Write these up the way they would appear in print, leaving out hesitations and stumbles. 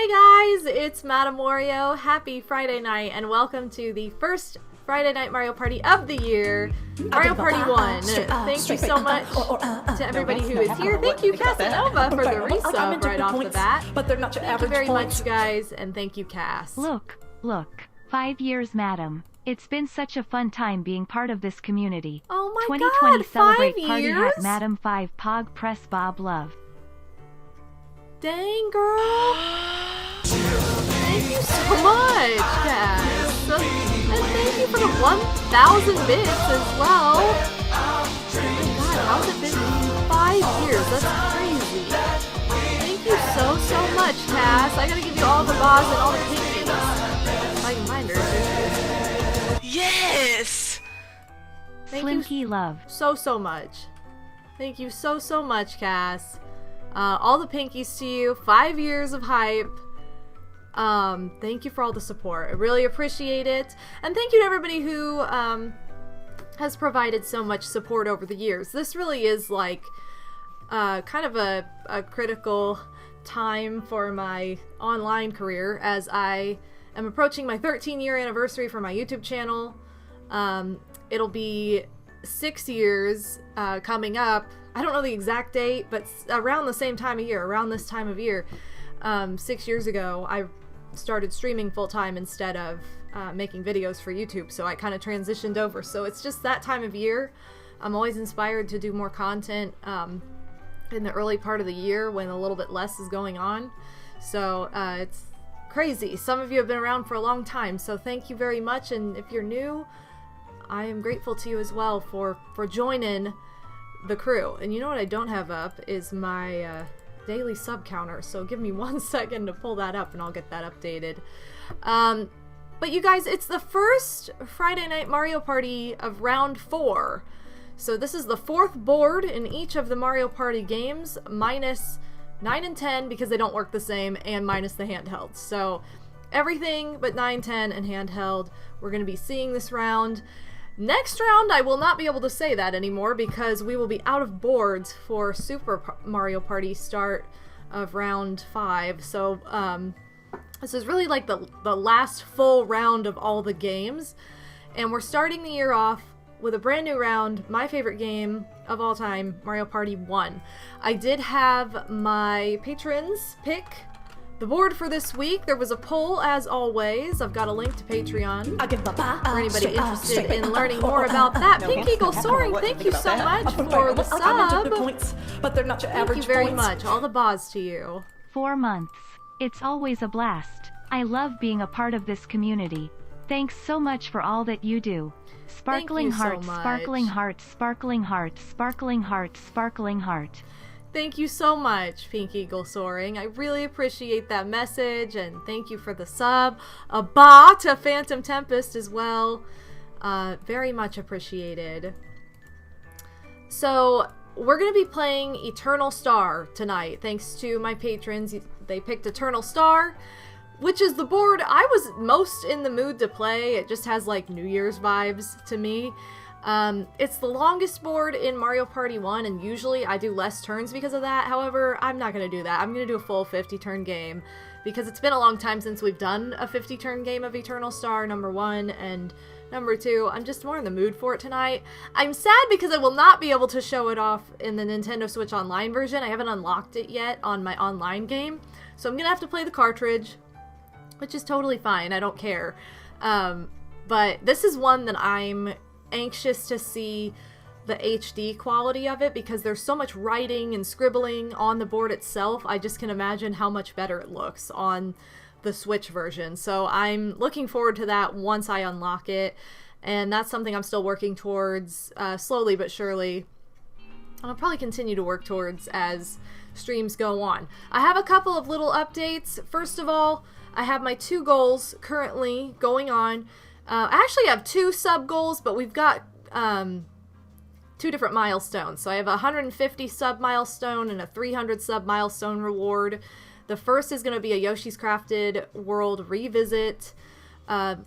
Hey guys, it's MadameWario. Happy Friday night and welcome to the first Friday Night Mario Party of the year, Mario Party 1. Thank you so much to everybody who is here. Thank you, Casanova, for the resub right off the bat. Thank you very much, you guys, and thank you, Cass. Look. 5 years, madam. It's been such a fun time being part of this community. Oh my 2020 god, celebrate 5 party years? hat Madam 5 Pog Press Bob Love. Dang, girl. Thank you so much, Cass. And thank you for the 1,000 bits as well. Oh my god, how's it been 5 years? That's crazy. Thank you so much, Cass. I gotta give you all the boss and all the pinkies. If I can find her. Yes! Slim Key Love. So much. Thank you so much, Cass. All the pinkies to you. 5 years of hype. Thank you for all the support. I really appreciate it. And thank you to everybody who has provided so much support over the years. This really is like kind of a critical time for my online career as I am approaching my 13-year anniversary for my YouTube channel. It'll be 6 years coming up. I don't know the exact date, but around the same time of year, around this time of year, 6 years ago, I started streaming full-time instead of making videos for YouTube, so I kind of transitioned over. So it's just that time of year. I'm always inspired to do more content in the early part of the year when a little bit less is going on. So it's crazy. Some of you have been around for a long time, so thank you very much. And if you're new, I am grateful to you as well for joining the crew. And you know what I don't have up is my daily sub counter, so give me 1 second to pull that up and I'll get that updated. But you guys, it's the first Friday Night Mario Party of round 4. So this is the 4th board in each of the Mario Party games, minus 9 and 10 because they don't work the same, and minus the handheld. So everything but 9, 10, and handheld we're going to be seeing this round. Next round, I will not be able to say that anymore because we will be out of boards for Super Mario Party start of round 5. So this is really like the last full round of all the games. And we're starting the year off with a brand new round, my favorite game of all time, Mario Party 1. I did have my patrons pick the board for this week. There was a poll, as always. I've got a link to Patreon for anybody interested in learning more about that. Pink Eagle Soaring, thank you so much for the sub. Thank you very much. All the bars to you. 4 months. It's always a blast. I love being a part of this community. Thanks so much for all that you do. Sparkling heart, sparkling heart, sparkling heart, sparkling heart, sparkling heart. Thank you so much, Pink Eagle Soaring. I really appreciate that message, and thank you for the sub. A ba to Phantom Tempest as well. Very much appreciated. So, we're going to be playing Eternal Star tonight, thanks to my patrons. They picked Eternal Star, which is the board I was most in the mood to play. It just has like New Year's vibes to me. It's the longest board in Mario Party 1, and usually I do less turns because of that. However, I'm not going to do that. I'm going to do a full 50-turn game because it's been a long time since we've done a 50-turn game of Eternal Star, number 1, and number 2. I'm just more in the mood for it tonight. I'm sad because I will not be able to show it off in the Nintendo Switch Online version. I haven't unlocked it yet on my online game, so I'm going to have to play the cartridge, which is totally fine. I don't care. But this is one that I'm anxious to see the HD quality of it because there's so much writing and scribbling on the board itself. I just can imagine how much better it looks on the Switch version. So I'm looking forward to that once I unlock it, and that's something I'm still working towards slowly but surely. And I'll probably continue to work towards as streams go on. I have a couple of little updates. First of all, I have my 2 goals currently going on. I actually have 2 sub goals, but we've got 2 different milestones. So I have a 150 sub milestone and a 300 sub milestone reward. The first is going to be a Yoshi's Crafted World revisit,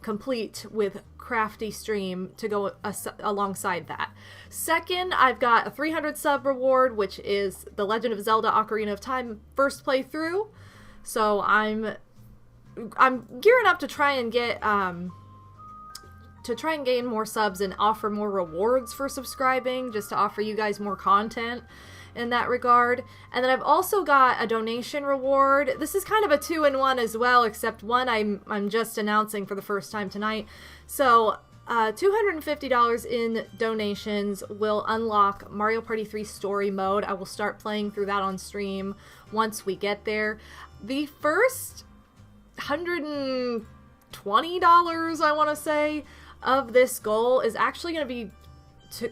complete with crafty stream to go alongside that. Second, I've got a 300 sub reward, which is The Legend of Zelda Ocarina of Time first playthrough. So I'm I'm gearing up to try and get, gain more subs and offer more rewards for subscribing, just to offer you guys more content in that regard. And then I've also got a donation reward. This is kind of a 2-in-1 as well, except one I'm just announcing for the first time tonight. So $250 in donations will unlock Mario Party 3 Story Mode. I will start playing through that on stream once we get there. The first $120, I want to say, of this goal is actually going to be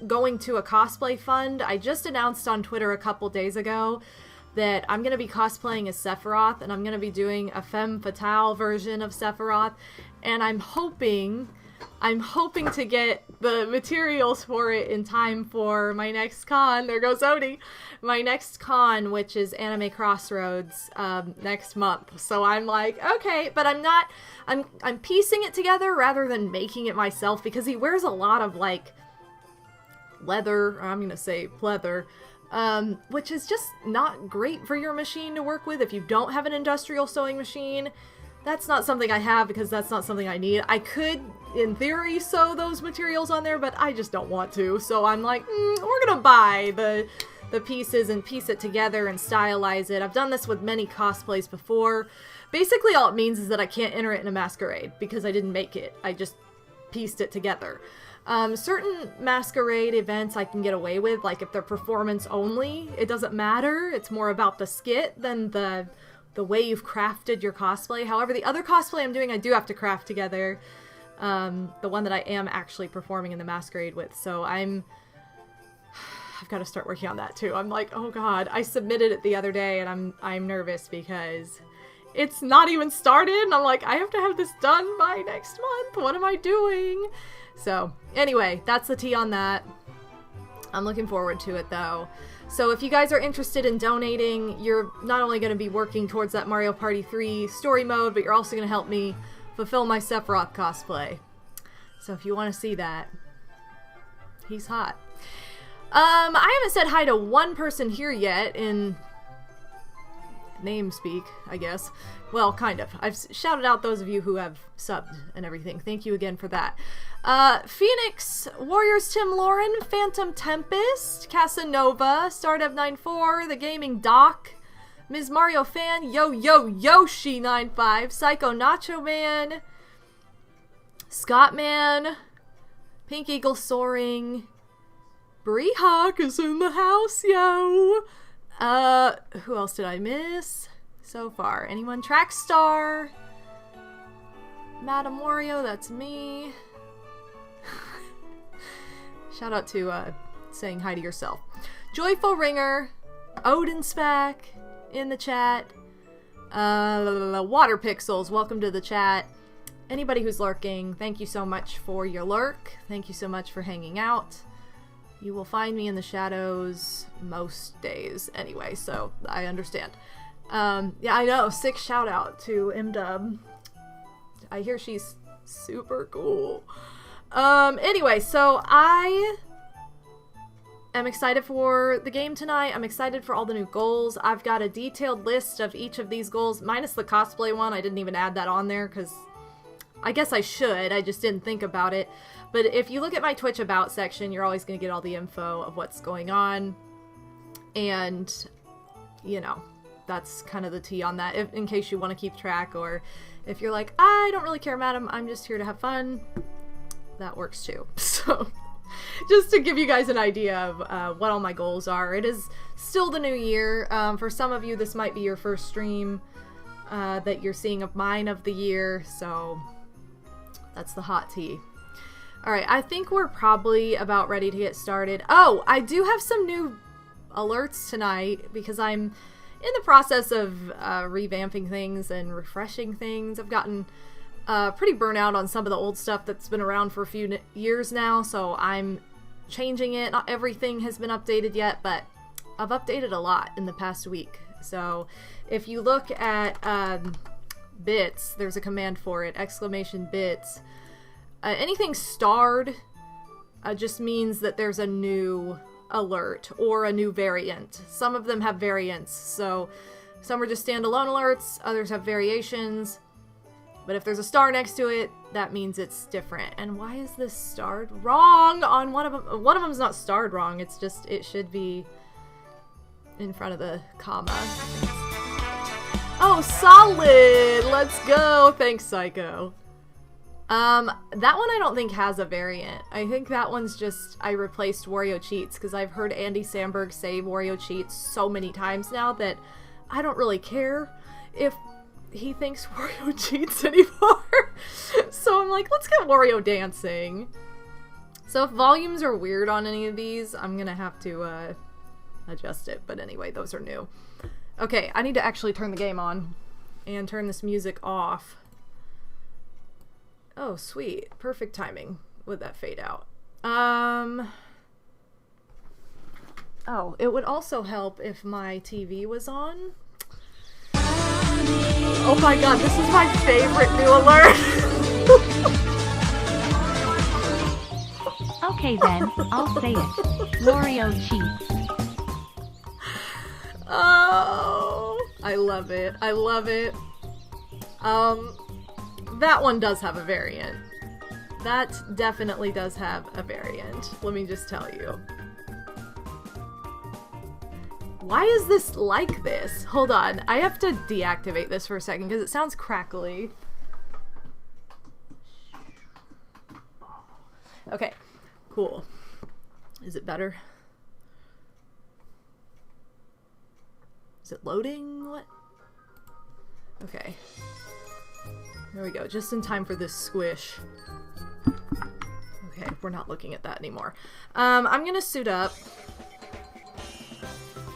going to a cosplay fund. I just announced on Twitter a couple days ago that I'm going to be cosplaying as Sephiroth, and I'm going to be doing a femme fatale version of Sephiroth, and I'm hoping to get the materials for it in time for my next con. There goes Odie. My next con, which is Anime Crossroads, next month. So I'm like, okay, but I'm piecing it together rather than making it myself, because he wears a lot of, like, leather, or I'm gonna say pleather, which is just not great for your machine to work with if you don't have an industrial sewing machine. That's not something I have, because that's not something I need. I could, in theory, sew those materials on there, but I just don't want to. So I'm like, we're gonna buy the pieces and piece it together and stylize it. I've done this with many cosplays before. Basically, all it means is that I can't enter it in a masquerade, because I didn't make it. I just pieced it together. Certain masquerade events I can get away with, like if they're performance only, it doesn't matter. It's more about the skit than the way you've crafted your cosplay. However, the other cosplay I'm doing, I do have to craft together. The one that I am actually performing in the masquerade with. So I've got to start working on that too. I'm like, oh god, I submitted it the other day and I'm nervous because it's not even started. And I'm like, I have to have this done by next month. What am I doing? So anyway, that's the tea on that. I'm looking forward to it though. So if you guys are interested in donating, you're not only going to be working towards that Mario Party 3 story mode, but you're also going to help me fulfill my Sephiroth cosplay. So if you want to see that, he's hot. I haven't said hi to one person here yet in name speak, I guess. Well, kind of. I've shouted out those of you who have subbed and everything. Thank you again for that. Phoenix, Warriors Tim Lauren, Phantom Tempest, Casanova, Stardev94, The Gaming Doc, Ms. Mario Fan, Yoshi95, Psycho Nacho Man, Scottman, Pink Eagle Soaring, Breehawk is in the house, yo! Who else did I miss so far? Anyone? Trackstar, MadameWario, that's me. Shout out to saying hi to yourself. Joyful Ringer, Odin Spack in the chat. Water Pixels, welcome to the chat. Anybody who's lurking, thank you so much for your lurk. Thank you so much for hanging out. You will find me in the shadows most days anyway, so I understand. Yeah, I know. Sick shout out to MDub. I hear she's super cool. Anyway, so I am excited for the game tonight. I'm excited for all the new goals. I've got a detailed list of each of these goals, minus the cosplay one. I didn't even add that on there because I guess I should. I just didn't think about it. But if you look at my Twitch About section, you're always going to get all the info of what's going on. And, you know, that's kind of the tea on that, in case you want to keep track. Or if you're like, I don't really care, madam, I'm just here to have fun. That works too. So, just to give you guys an idea of what all my goals are. It is still the new year. For some of you, this might be your first stream that you're seeing of mine of the year. So, that's the hot tea. Alright, I think we're probably about ready to get started. Oh, I do have some new alerts tonight because I'm in the process of revamping things and refreshing things. I've gotten pretty burnout on some of the old stuff that's been around for a few years now, so I'm changing it. Not everything has been updated yet, but I've updated a lot in the past week. So if you look at bits, there's a command for it, !bits. Anything starred just means that there's a new alert or a new variant. Some of them have variants, so some are just standalone alerts, others have variations. But if there's a star next to it, that means it's different. And why is this starred wrong on one of them? One of them's not starred wrong. It's just, it should be in front of the comma. Oh, solid! Let's go! Thanks, Psycho. That one I don't think has a variant. I think that one's just, I replaced Wario Cheats, because I've heard Andy Samberg say Wario Cheats so many times now that I don't really care if he thinks Wario cheats anymore. So I'm like, let's get Wario dancing. So if volumes are weird on any of these, I'm gonna have to adjust it. But anyway, those are new. Okay, I need to actually turn the game on and turn this music off. Oh, sweet. Perfect timing with that fade out. Oh, it would also help if my TV was on. Oh my god, this is my favorite new alert! Okay then, I'll say it. Wario cheats. Oh, I love it. I love it. That one does have a variant. That definitely does have a variant. Let me just tell you. Why is this like this? Hold on, I have to deactivate this for a second because it sounds crackly. Okay, cool. Is it better? Is it loading? What? Okay. There we go, just in time for this squish. Okay, we're not looking at that anymore. I'm gonna suit up.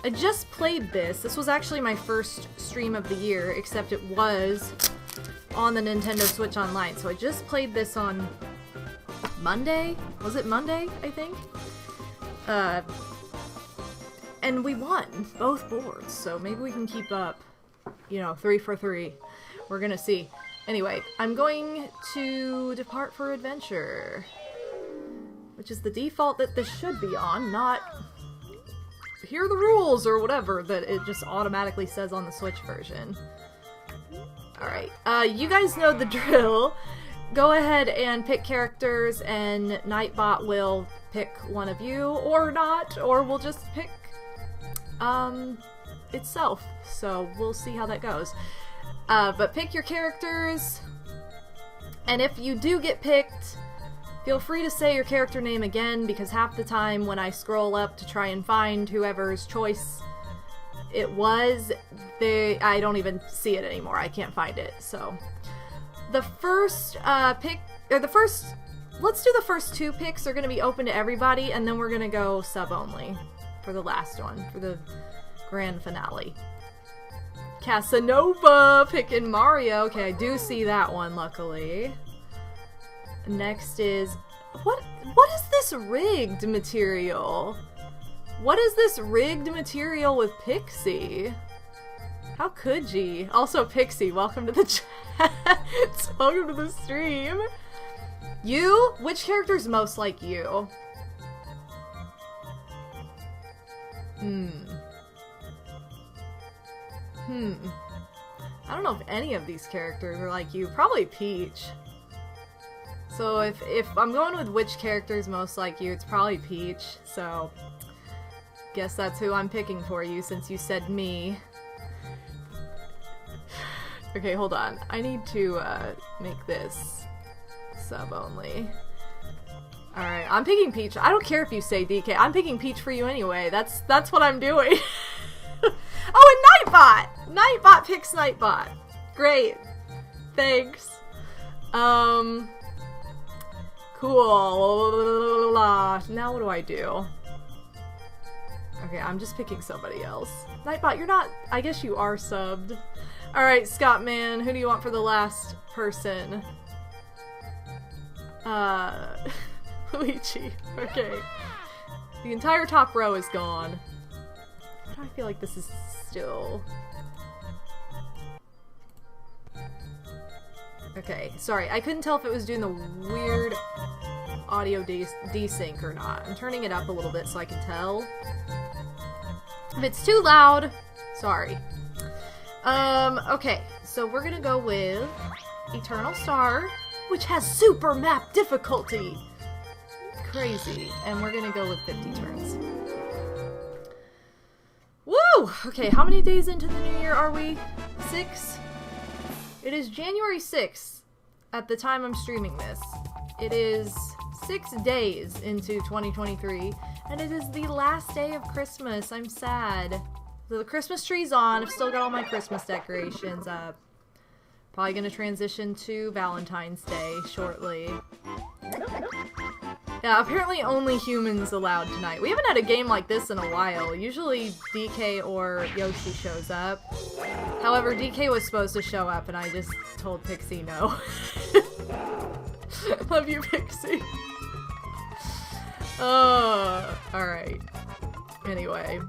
I just played this. This was actually my first stream of the year, except it was on the Nintendo Switch Online. So I just played this on Monday? Was it Monday, I think? And we won both boards, so maybe we can keep up, you know, 3 for 3. We're gonna see. Anyway, I'm going to depart for adventure, which is the default that this should be on, not hear the rules or whatever that it just automatically says on the Switch version. Alright, you guys know the drill. Go ahead and pick characters and Nightbot will pick one of you, or not, or we'll just pick itself. So we'll see how that goes. But pick your characters, and if you do get picked, feel free to say your character name again, because half the time when I scroll up to try and find whoever's choice it was, I don't even see it anymore. I can't find it. So the first pick, or let's do the first 2 picks are going to be open to everybody, and then we're going to go sub only for the last one, for the grand finale. Casanova picking Mario. Okay, I do see that one, luckily. Next is... What is this rigged material? What is this rigged material with Pixie? How could ye? Also, Pixie, welcome to the chat. Welcome to the stream. You? Which character's most like you? I don't know if any of these characters are like you. Probably Peach. So if I'm going with which character is most like you, it's probably Peach. So guess that's who I'm picking for you since you said me. Okay, hold on. I need to make this sub only. Alright, I'm picking Peach. I don't care if you say DK. I'm picking Peach for you anyway. That's what I'm doing. Oh, and Nightbot! Nightbot picks Nightbot. Great. Thanks. Cool. Now what do I do? Okay, I'm just picking somebody else. Nightbot, you're not... I guess you are subbed. Alright, Scottman, who do you want for the last person? Luigi. Okay. The entire top row is gone. Why do I feel like this is still... Okay, sorry, I couldn't tell if it was doing the weird audio desync or not. I'm turning it up a little bit so I can tell. If it's too loud, sorry. Okay, so we're gonna go with Eternal Star, which has super map difficulty. Crazy. And we're gonna go with 50 turns. Woo! Okay, how many days into the new year are we? 6? It is January 6th at the time I'm streaming this. It is 6 days into 2023, and it is the last day of Christmas. I'm sad. So the Christmas tree's on. I've still got all my Christmas decorations up. Probably gonna transition to Valentine's Day shortly. Yeah, apparently only humans allowed tonight. We haven't had a game like this in a while. Usually DK or Yoshi shows up. However, DK was supposed to show up and I just told Pixie no. Love you, Pixie. Oh, alright. Anyway.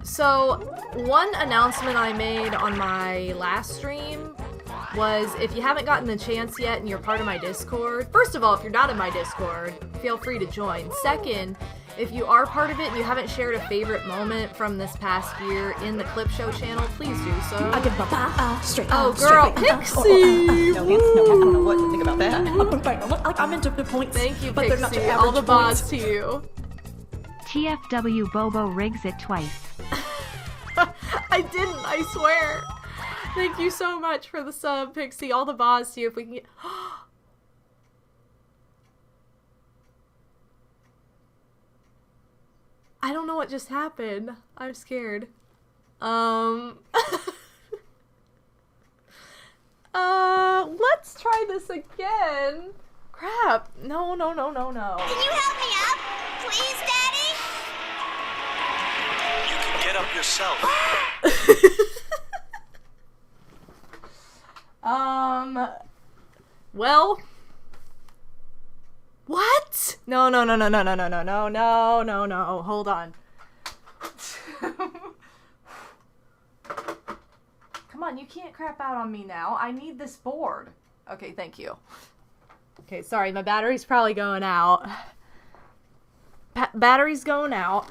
So, one announcement I made on my last stream was if you haven't gotten the chance yet and you're part of my Discord, first of all, if you're not in my Discord, feel free to join. Second, if you are part of it and you haven't shared a favorite moment from this past year in the Clip Show channel, please do so. I give my straight Oh, girl, Pixie! No, I don't know what to think about that. Like, I'm into the points. Thank you, but they're not Pixie. your All average the bods points. to you. TFW Bobo rigs it twice. I didn't, I swear. Thank you so much for the sub, Pixie. All the boss to you if we can get... I don't know what just happened. I'm scared. Let's try this again. Crap. No. Can you help me up? Please, Daddy? You can get up yourself. Well. What? No. Hold on. Come on, you can't crap out on me now. I need this board. Okay, thank you. Okay, sorry, my battery's probably going out. Battery's going out.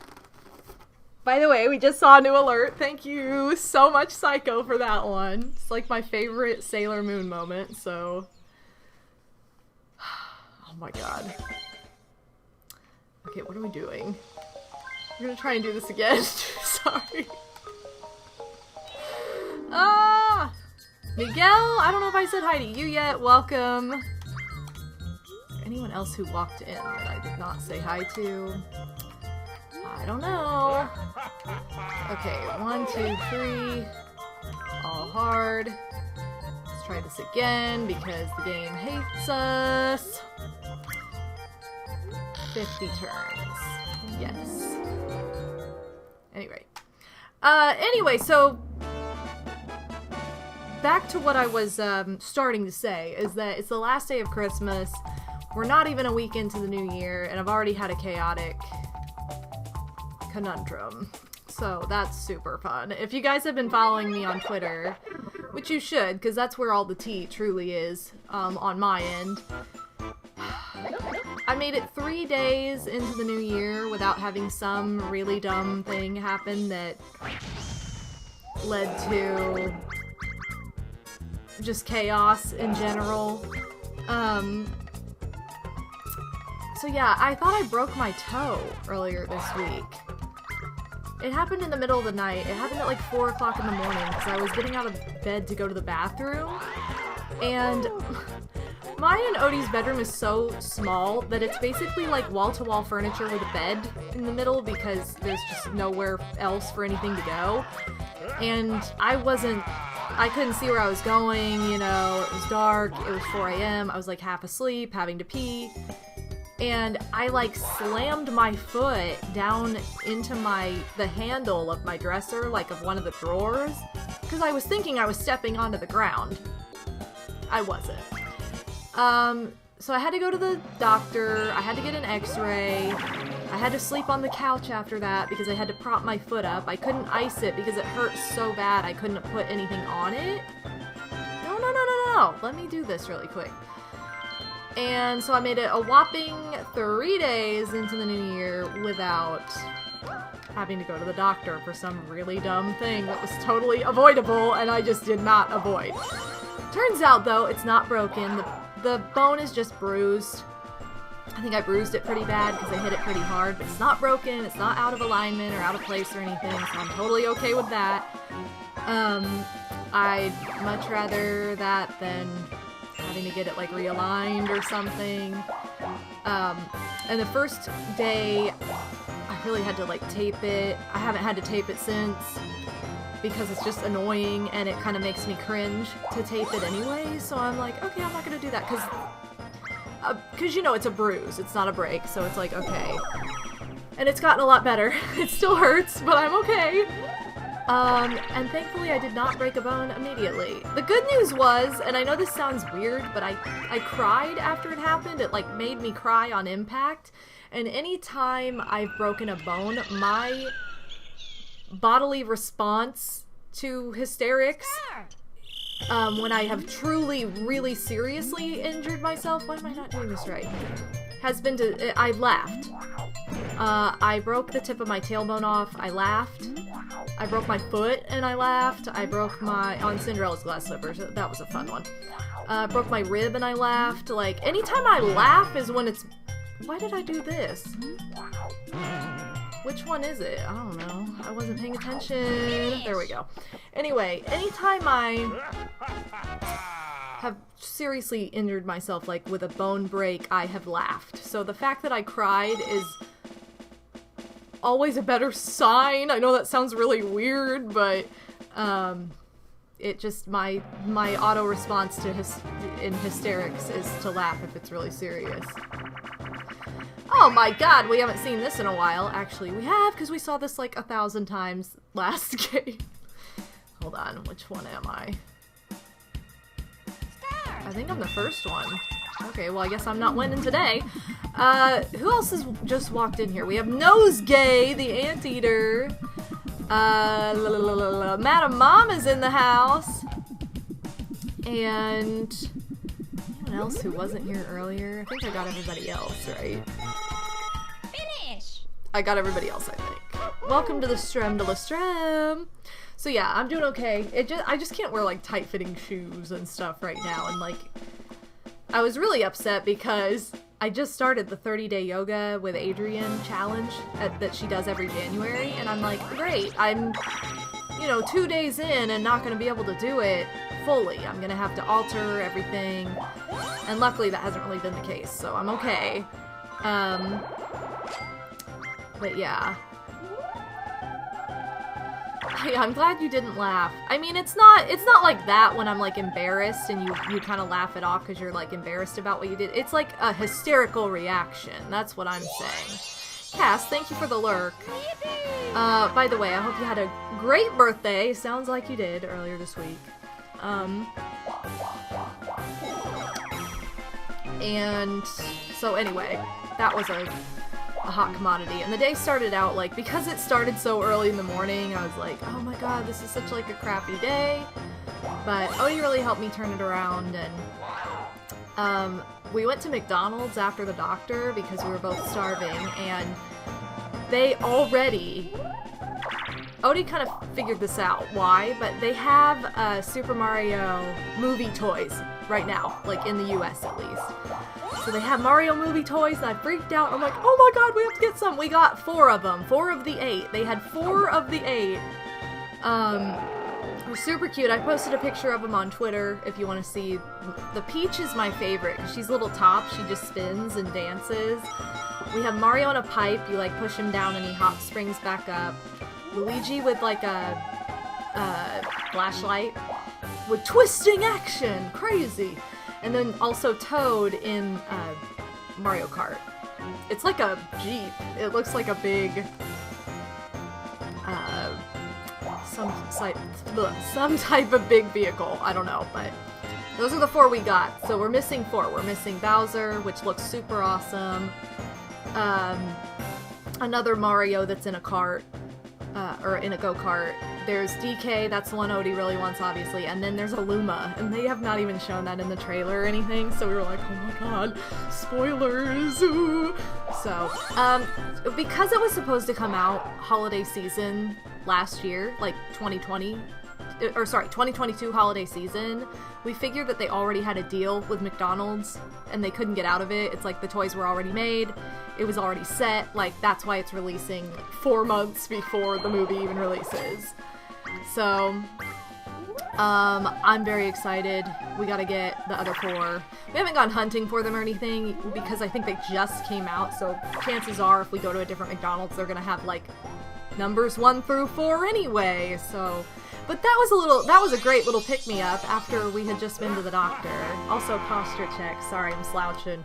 By the way, we just saw a new alert. Thank you so much, Psycho, for that one. It's like my favorite Sailor Moon moment, so... Oh my god. Okay, what are we doing? We're gonna try and do this again. Sorry. Ah! Miguel, I don't know if I said hi to you yet. Welcome. Is there anyone else who walked in that I did not say hi to? I don't know. Okay, 1, 2, 3. All hard. Let's try this again because the game hates us. 50 turns. Yes. Anyway, so back to what I was starting to say is that it's the last day of Christmas. We're not even a week into the new year, and I've already had a chaotic conundrum. So that's super fun. If you guys have been following me on Twitter, which you should, because that's where all the tea truly is on my end. I made it 3 days into the new year without having some really dumb thing happen that led to just chaos in general. So yeah, I thought I broke my toe earlier this week. It happened in the middle of the night. It happened at like 4 o'clock in the morning because I was getting out of bed to go to the bathroom. And mine and Odie's bedroom is so small that it's basically like wall-to-wall furniture with a bed in the middle because there's just nowhere else for anything to go. And I couldn't see where I was going, you know, it was dark, it was 4 a.m., I was like half asleep, having to pee. And I like slammed my foot down into the handle of my dresser, like of one of the drawers, because I was thinking I was stepping onto the ground. I wasn't. So I had to go to the doctor, I had to get an x-ray, I had to sleep on the couch after that because I had to prop my foot up. I couldn't ice it because it hurt so bad I couldn't put anything on it. No. Let me do this really quick. And so I made it a whopping 3 days into the new year without having to go to the doctor for some really dumb thing that was totally avoidable and I just did not avoid. Turns out, though, it's not broken. The bone is just bruised. I think I bruised it pretty bad because I hit it pretty hard, but it's not broken, it's not out of alignment or out of place or anything, so I'm totally okay with that. I'd much rather that than having to get it, like, realigned or something. And the first day, I really had to, like, tape it. I haven't had to tape it since because it's just annoying and it kind of makes me cringe to tape it anyway, so I'm like, okay, I'm not gonna do that because you know, it's a bruise, it's not a break, so it's like, okay. And it's gotten a lot better. It still hurts, but I'm okay. And thankfully I did not break a bone immediately. The good news was, and I know this sounds weird, but I cried after it happened. It, like, made me cry on impact. And anytime I've broken a bone, my bodily response to hysterics, when I have truly, really seriously injured myself, why am I not doing this right? Has been to, I laughed. I broke the tip of my tailbone off, I laughed. I broke my foot and I laughed. I broke on Cinderella's glass slippers, that was a fun one. Broke my rib and I laughed. Like, anytime I laugh is when it's, why did I do this? Which one is it? I don't know. I wasn't paying attention. There we go. Anyway, anytime I have seriously injured myself, like with a bone break, I have laughed. So the fact that I cried is always a better sign. I know that sounds really weird, but it just, my auto response to in hysterics is to laugh if it's really serious. Oh my god, we haven't seen this in a while. Actually, we have, because we saw this like 1,000 times last game. Hold on, which one am I? I think I'm the first one. Okay, well, I guess I'm not winning today. Who else has just walked in here? We have Nosegay, the anteater. Madame Mama's in the house. And anyone else who wasn't here earlier? I think I got everybody else, right? Finish! I got everybody else, I think. Welcome to the Strem de la Strem. So yeah, I'm doing okay. I just can't wear like tight-fitting shoes and stuff right now, and like, I was really upset because I just started the 30-day yoga with Adrienne challenge that she does every January, and I'm like, great, I'm, 2 days in and not going to be able to do it fully. I'm going to have to alter everything, and luckily that hasn't really been the case, so I'm okay. But yeah. I'm glad you didn't laugh. I mean, it's not like that when I'm like embarrassed and you kind of laugh it off because you're like embarrassed about what you did. It's like a hysterical reaction. That's what I'm saying. Cass, thank you for the lurk. By the way, I hope you had a great birthday. Sounds like you did earlier this week. And so anyway, that was a hot commodity, and the day started out like, because it started so early in the morning, I was like, oh my god, this is such like a crappy day, but Odie really helped me turn it around. And we went to McDonald's after the doctor because we were both starving, and they already, Odie kind of figured this out why, but they have Super Mario movie toys right now, like in the US at least. So they have Mario movie toys, and I freaked out. I'm like, oh my god, we have to get some. We got 4 of them. 4 of the 8. They had 4 of the 8. They're super cute. I posted a picture of them on Twitter if you want to see. The Peach is my favorite because she's a little top. She just spins and dances. We have Mario in a pipe. You like push him down and he hop springs back up. Luigi with like a flashlight with twisting action. Crazy. And then also Toad in Mario Kart. It's like a Jeep. It looks like a big, some type of big vehicle. I don't know, but those are the 4 we got. So we're missing 4. We're missing Bowser, which looks super awesome. Another Mario that's in a cart. or in a go-kart. There's DK, that's the one Odie really wants, obviously, and then there's Aluma, and they have not even shown that in the trailer or anything, so we were like, oh my god, spoilers, ooh. So, because it was supposed to come out holiday season last year, like 2022 holiday season, we figured that they already had a deal with McDonald's, and they couldn't get out of it. It's like the toys were already made, it was already set, like, that's why it's releasing 4 months before the movie even releases. So, I'm very excited. We gotta get the other 4. We haven't gone hunting for them or anything, because I think they just came out, so chances are if we go to a different McDonald's, they're gonna have, like, numbers 1 through 4 anyway, so... But that was a great little pick-me-up after we had just been to the doctor. Also, posture check. Sorry, I'm slouching.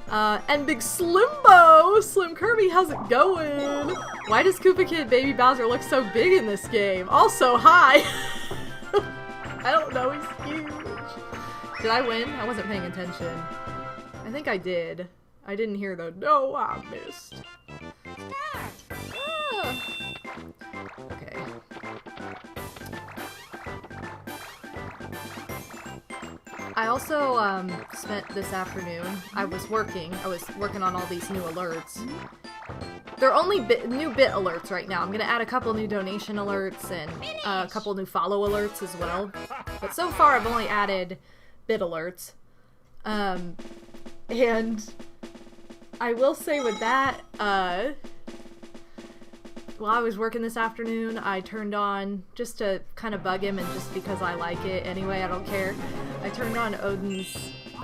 And Big Slimbo! Slim Kirby, how's it going? Why does Koopa Kid Baby Bowser look so big in this game? Also, hi! I don't know, he's huge. Did I win? I wasn't paying attention. I think I did. I didn't hear the no, I missed. Ah. Okay. I also spent this afternoon, I was working on all these new alerts. They're only new bit alerts right now. I'm gonna add a couple new donation alerts and a couple new follow alerts as well. But so far I've only added bit alerts. And I will say with that, while I was working this afternoon, I turned on, just to kind of bug him and just because I like it anyway, I don't care, I turned on Odin's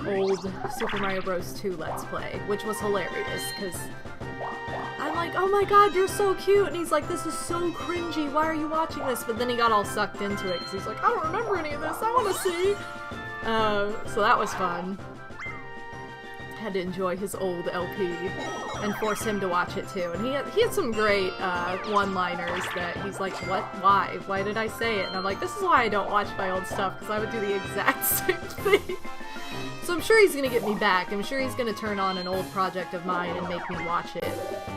old Super Mario Bros. 2 Let's Play, which was hilarious, because I'm like, oh my god, you're so cute, and he's like, this is so cringy, why are you watching this? But then he got all sucked into it, because he's like, I don't remember any of this, I want to see! So that was fun. Had to enjoy his old LP and force him to watch it too. And he had some great one-liners that he's like, what? Why? Why did I say it? And I'm like, this is why I don't watch my old stuff, because I would do the exact same thing. So I'm sure he's gonna get me back. I'm sure he's gonna turn on an old project of mine and make me watch it,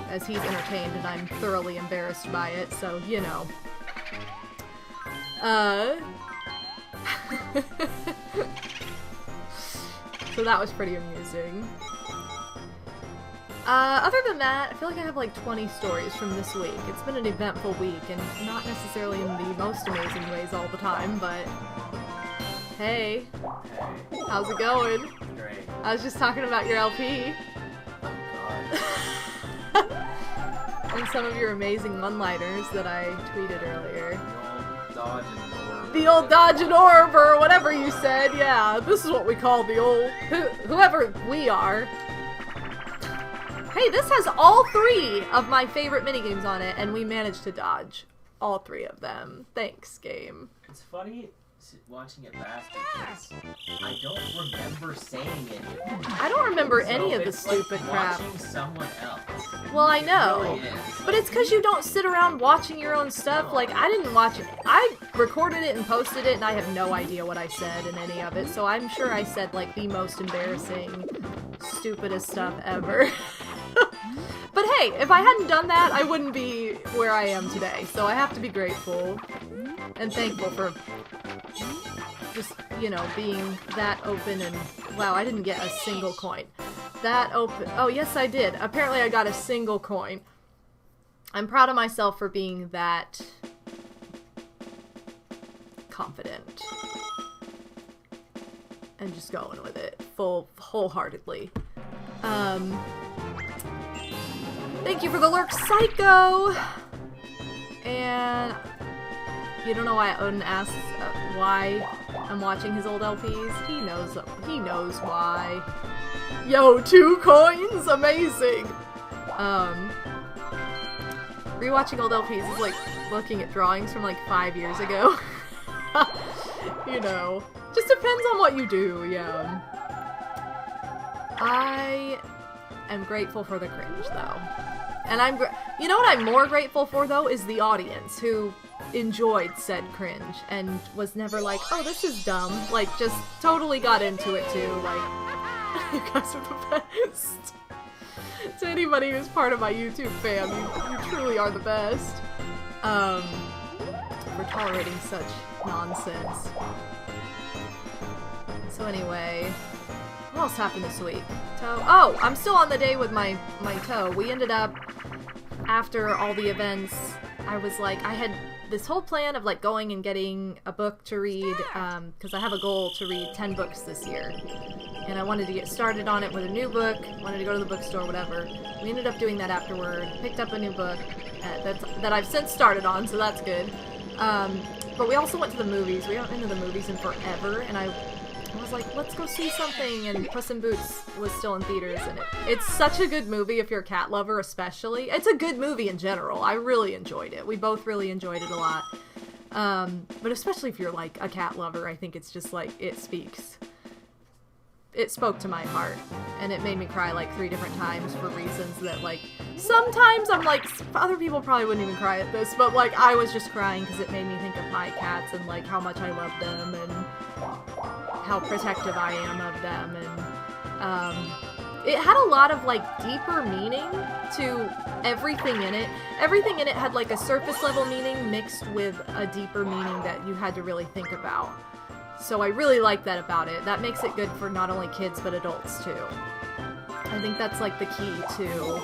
as he's entertained and I'm thoroughly embarrassed by it, so, you know. So that was pretty amusing. Other than that, I feel like I have like 20 stories from this week. It's been an eventful week, and not necessarily in the most amazing ways all the time, but... Hey. How's it going? Great. I was just talking about your LP. Oh god. And some of your amazing one-liners that I tweeted earlier. The old dodge and orb. The old dodge and orb, or whatever you said, yeah. This is what we call the old... whoever we are. Hey, this has all 3 of my favorite minigames on it, and we managed to dodge all 3 of them. Thanks, game. It's funny watching it back because I don't remember saying it. I don't remember So any of the it's stupid like crap. watching someone else. Well, I It know. really is. But it's because you don't sit around watching your own stuff. Like, I didn't watch it. I recorded it and posted it, and I have no idea what I said in any of it. So I'm sure I said, like, the most embarrassing, stupidest stuff ever. But hey, if I hadn't done that, I wouldn't be where I am today. So I have to be grateful and thankful for just, you know, being that open and... Wow, I didn't get a single coin. That open... Oh, yes, I did. Apparently I got a single coin. I'm proud of myself for being that confident. And just going with it wholeheartedly. Thank you for the lurk, Psycho! And you don't know why Odin asks why I'm watching his old LPs? He knows why. Yo, 2 coins? Amazing! Rewatching old LPs is like looking at drawings from like 5 years ago. You know. Just depends on what you do, yeah. I am grateful for the cringe, though. And you know what I'm more grateful for, though, is the audience, who enjoyed said cringe, and was never like, oh, this is dumb. Like, just totally got into it, too. Like, you guys are the best. To anybody who's part of my YouTube fam, you truly are the best. for tolerating such nonsense. So anyway, what else happened this week? Oh, I'm still on the day with my toe. We ended up, after all the events, I was like, I had this whole plan of like going and getting a book to read, because I have a goal to read 10 books this year. And I wanted to get started on it with a new book, wanted to go to the bookstore, whatever. We ended up doing that afterward, picked up a new book that I've since started on, so that's good. But we also went to the movies. We haven't been to the movies in forever, and I was like, let's go see something, and Puss in Boots was still in theaters, and it's such a good movie if you're a cat lover, especially. It's a good movie in general. I really enjoyed it. We both really enjoyed it a lot. But especially if you're, like, a cat lover, I think it's just, like, it spoke to my heart, and it made me cry, like, 3 different times for reasons that, like, sometimes I'm like, other people probably wouldn't even cry at this, but, like, I was just crying because it made me think of my cats and, like, how much I love them, and how protective I am of them, and it had a lot of like deeper meaning to everything in it. Everything in it had like a surface level meaning mixed with a deeper meaning that you had to really think about. So I really like that about it. That makes it good for not only kids but adults too. I think that's like the key to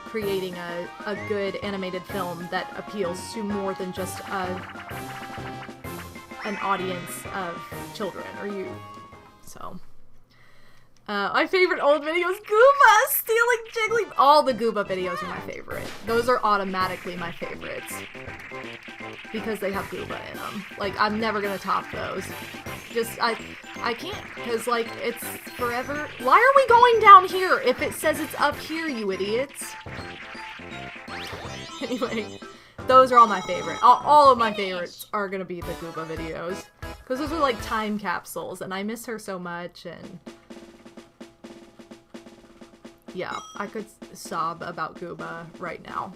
creating a good animated film that appeals to more than just an audience of children or youth. So, my favorite old videos, Gooba stealing Jiggly. All the Gooba videos are my favorite. Those are automatically my favorites because they have Gooba in them. Like, I'm never gonna top those. Just, I can't, because, like, it's forever. Why are we going down here if it says it's up here, you idiots? Anyway. Those are all my favorite. All of my favorites are gonna be the Gooba videos. Because those are like time capsules, and I miss her so much, and... yeah, I could sob about Gooba right now.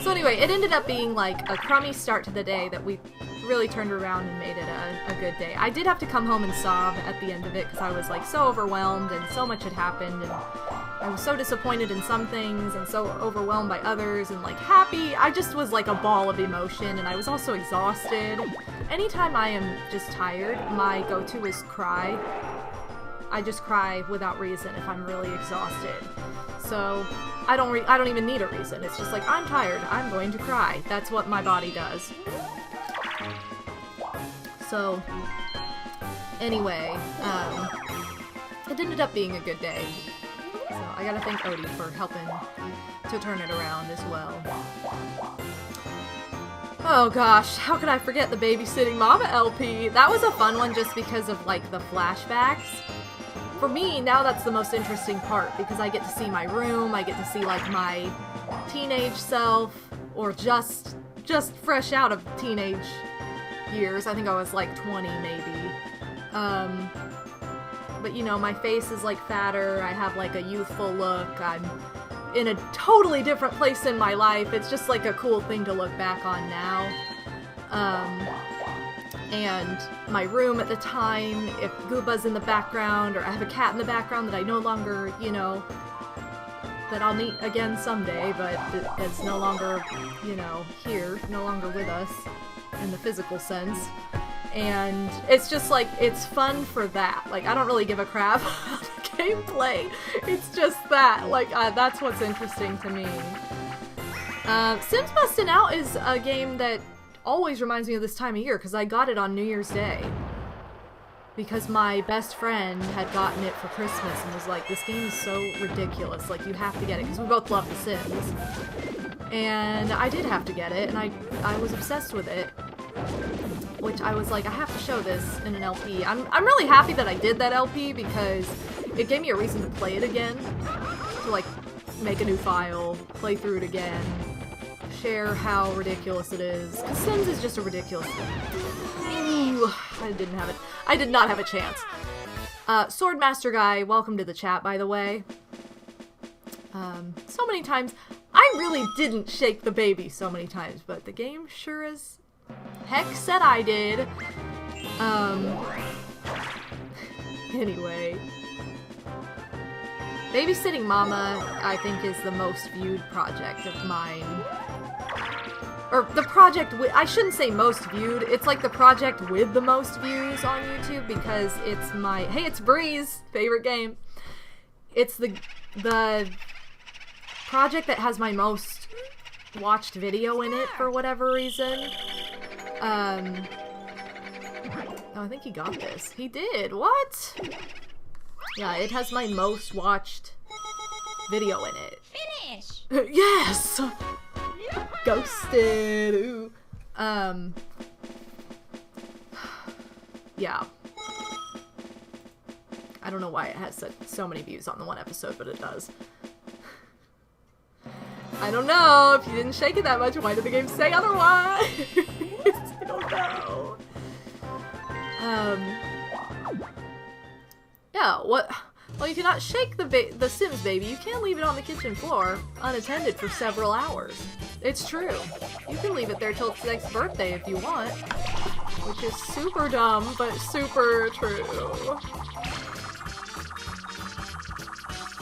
So anyway, it ended up being like a crummy start to the day that we really turned around and made it a good day. I did have to come home and sob at the end of it because I was like so overwhelmed and so much had happened, and I was so disappointed in some things and so overwhelmed by others and like happy. I just was like a ball of emotion, and I was also exhausted. Anytime I am just tired, my go-to is cry. I just cry without reason if I'm really exhausted. So I don't even need a reason. It's just like, I'm tired, I'm going to cry. That's what my body does. So anyway, it ended up being a good day. So I gotta thank Odie for helping to turn it around as well. Oh gosh, how could I forget the Babysitting Mama LP? That was a fun one just because of like the flashbacks. For me, now that's the most interesting part because I get to see my room, I get to see like my teenage self, or just fresh out of teenage years. I think I was like 20 maybe. But you know, my face is like fatter, I have like a youthful look, I'm in a totally different place in my life. It's just like a cool thing to look back on now. And my room at the time, if Gooba's in the background, or I have a cat in the background that I no longer, you know, that I'll meet again someday, but that's no longer, you know, here, no longer with us in the physical sense. And it's just like, it's fun for that. Like, I don't really give a crap about the gameplay. It's just that. Like, that's what's interesting to me. Sims Bustin' Out is a game that always reminds me of this time of year, because I got it on New Year's Day. Because my best friend had gotten it for Christmas and was like, this game is so ridiculous, like, you have to get it, because we both love The Sims. And I did have to get it, and I was obsessed with it. Which I was like, I have to show this in an LP. I'm really happy that I did that LP, because it gave me a reason to play it again. To, like, make a new file, play through it again, share how ridiculous it is. Because Sims is just a ridiculous thing. Ooh, I did not have a chance. Swordmaster Guy, welcome to the chat, by the way. So many times, I really didn't shake the baby so many times, but the game sure as heck said I did. Anyway. Babysitting Mama, I think, is the most viewed project of mine. Or the project with, I shouldn't say most viewed, it's like the project with the most views on YouTube because it's my, hey, it's Bree's favorite game. It's the project that has my most watched video in it for whatever reason. Oh, I think he got this. He did, what? Yeah, it has my most watched video in it. Finish! Yes! Ghosted! Ooh. Yeah. I don't know why it has so many views on the one episode, but it does. I don't know. If you didn't shake it that much, why did the game say otherwise? I don't know. Yeah, what? Well, you cannot shake the Sims baby. You can't leave it on the kitchen floor unattended for several hours. It's true. You can leave it there till its next birthday if you want. Which is super dumb, but super true.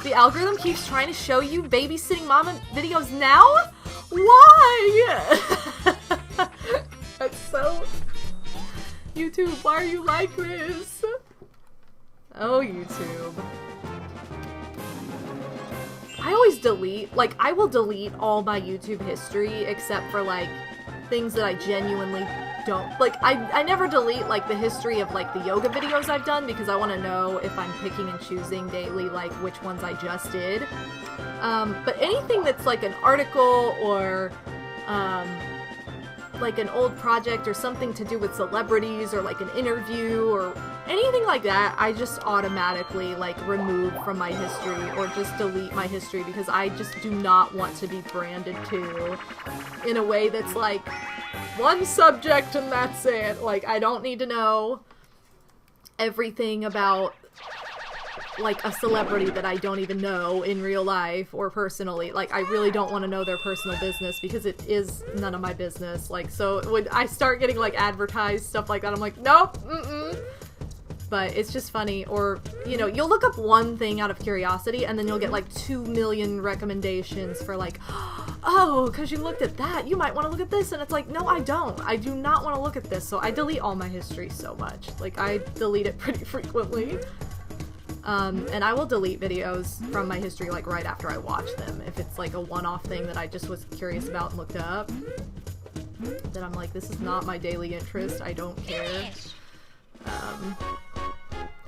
The algorithm keeps trying to show you Babysitting Mama videos now? Why? That's so... YouTube, why are you like this? Oh, YouTube. I always delete, like, I will delete all my YouTube history except for, like, things that I genuinely don't, like, I never delete, like, the history of, like, the yoga videos I've done because I want to know if I'm picking and choosing daily, like, which ones I just did. But anything that's, like, an article or, like, an old project or something to do with celebrities or, like, an interview or anything like that, I just automatically, like, remove from my history or just delete my history because I just do not want to be branded to in a way that's, like, one subject and that's it. Like, I don't need to know everything about, like, a celebrity that I don't even know in real life or personally. Like, I really don't want to know their personal business because it is none of my business. Like, so when I start getting, like, advertised stuff like that, I'm like, nope, But it's just funny. Or, you know, you'll look up one thing out of curiosity and then you'll get, like, 2 million recommendations for, like, oh, because you looked at that, you might want to look at this. And it's like, no, I don't. I do not want to look at this. So I delete all my history so much. Like, I delete it pretty frequently. And I will delete videos from my history, like, right after I watch them. If it's, like, a one-off thing that I just was curious about and looked up, then I'm like, this is not my daily interest. I don't care.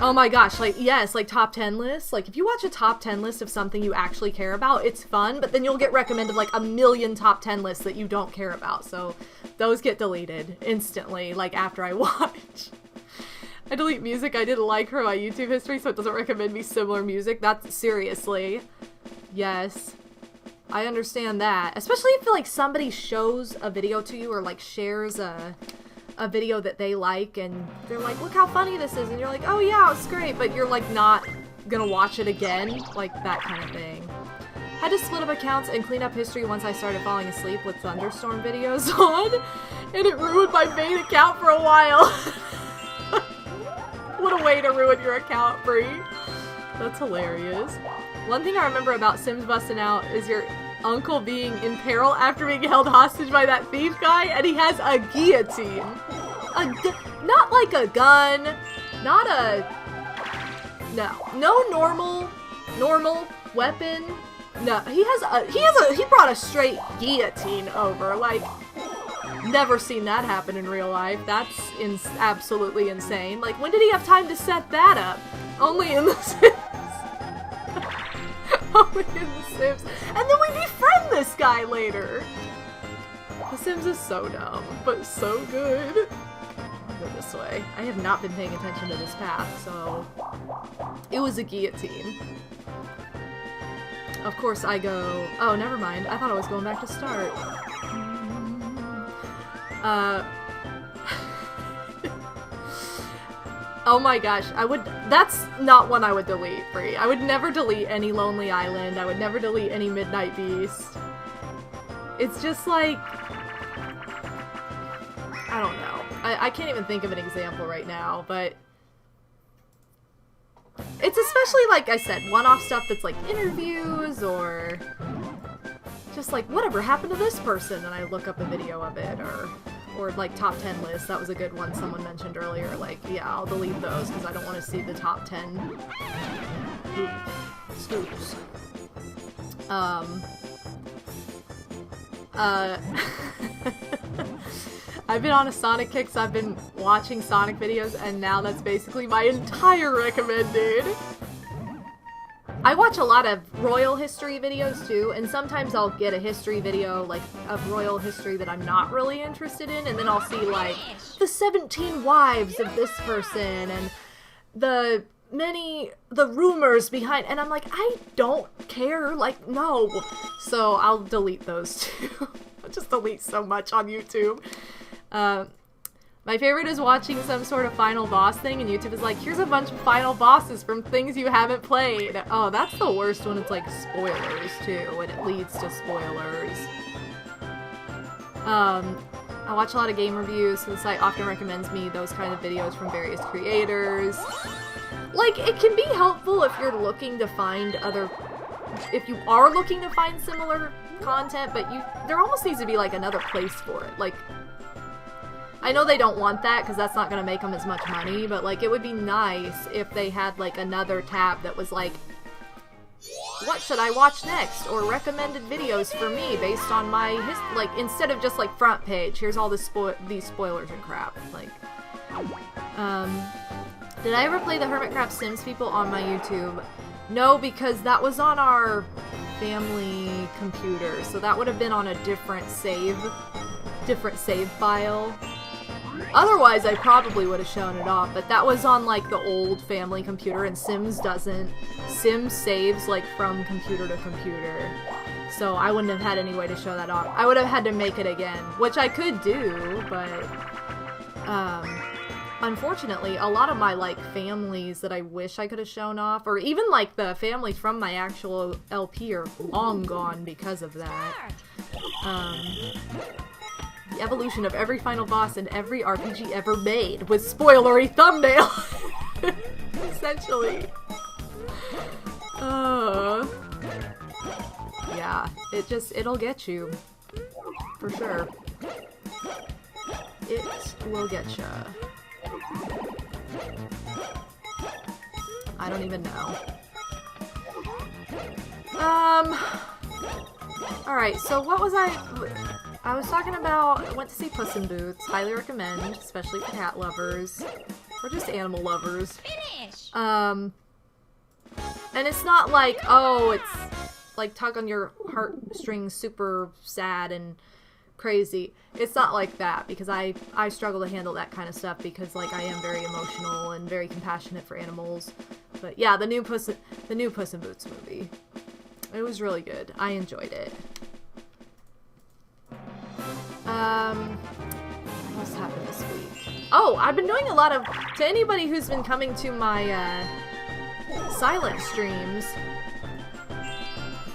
Oh my gosh, like, yes, like, top 10 lists. Like, if you watch a top 10 list of something you actually care about, it's fun, but then you'll get recommended, like, a million top 10 lists that you don't care about. So, those get deleted instantly, like, after I watch. I delete music I didn't like from my YouTube history so it doesn't recommend me similar music. That's seriously. Yes. I understand that. Especially if, like, somebody shows a video to you or, like, shares a video that they like and they're like, look how funny this is. And you're like, oh yeah, it's great. But you're, like, not gonna watch it again. Like, that kind of thing. Had to split up accounts and clean up history once I started falling asleep with thunderstorm videos on. And it ruined my main account for a while. What a way to ruin your account, Bree. That's hilarious. One thing I remember about Sims Bustin' Out is your uncle being in peril after being held hostage by that thief guy, and he has a guillotine. Not like a gun, not a... No normal weapon. No, he brought a straight guillotine over, like... Never seen that happen in real life. That's absolutely insane. Like, when did he have time to set that up? Only in The Sims. Only in The Sims. And then we befriend this guy later. The Sims is so dumb, but so good. I'll go this way. I have not been paying attention to this path, so... It was a guillotine. Of course I go... Oh, never mind. I thought I was going back to start. Oh my gosh, that's not one I would delete, Bree. I would never delete any Lonely Island. I would never delete any Midnight Beast. It's just like... I don't know. I can't even think of an example right now, but... it's especially, like I said, one-off stuff that's like interviews or just like whatever happened to this person, and I look up a video of it, or like top 10 lists. That was a good one someone mentioned earlier. Like, yeah, I'll delete those because I don't want to see the top 10 scoops. I've been on a Sonic kick, so I've been watching Sonic videos, and now that's basically my entire recommended. I watch a lot of royal history videos too, and sometimes I'll get a history video, like, of royal history that I'm not really interested in, and then I'll see, like, the 17 wives of this person, and the rumors behind, and I'm like, I don't care, like, no. So I'll delete those too. I'll just delete so much on YouTube. My favorite is watching some sort of final boss thing, and YouTube is like, here's a bunch of final bosses from things you haven't played. Oh, that's the worst when it's like spoilers too, when it leads to spoilers. I watch a lot of game reviews, so the site often recommends me those kind of videos from various creators. Like, it can be helpful if you're looking to find if you are looking to find similar content, but there almost needs to be like another place for it. Like, I know they don't want that because that's not going to make them as much money, but like it would be nice if they had like another tab that was like, what should I watch next? Or recommended videos for me based on my like, instead of just like front page, here's all these spoilers and crap. Like, did I ever play the Hermitcraft Sims people on my YouTube? No, because that was on our family computer, so that would have been on a different save file. Otherwise, I probably would have shown it off, but that was on, like, the old family computer, and Sims doesn't. Sims saves, like, from computer to computer, so I wouldn't have had any way to show that off. I would have had to make it again, which I could do, but, unfortunately, a lot of my, like, families that I wish I could have shown off, or even, like, the families from my actual LP are long gone because of that. The evolution of every final boss in every RPG ever made with spoilery thumbnail. Essentially. Yeah, it'll get you. For sure. It will get ya. I don't even know. Alright, so what was I was talking about, I went to see Puss in Boots, highly recommend, especially for cat lovers, or just animal lovers. Finish! And it's not like, oh, it's like tug on your heartstrings, super sad and crazy. It's not like that, because I struggle to handle that kind of stuff, because like I am very emotional and very compassionate for animals. But yeah, the new Puss in Boots movie. It was really good. I enjoyed it. What else happened this week? Oh, I've been doing a lot of, to anybody who's been coming to my, silent streams,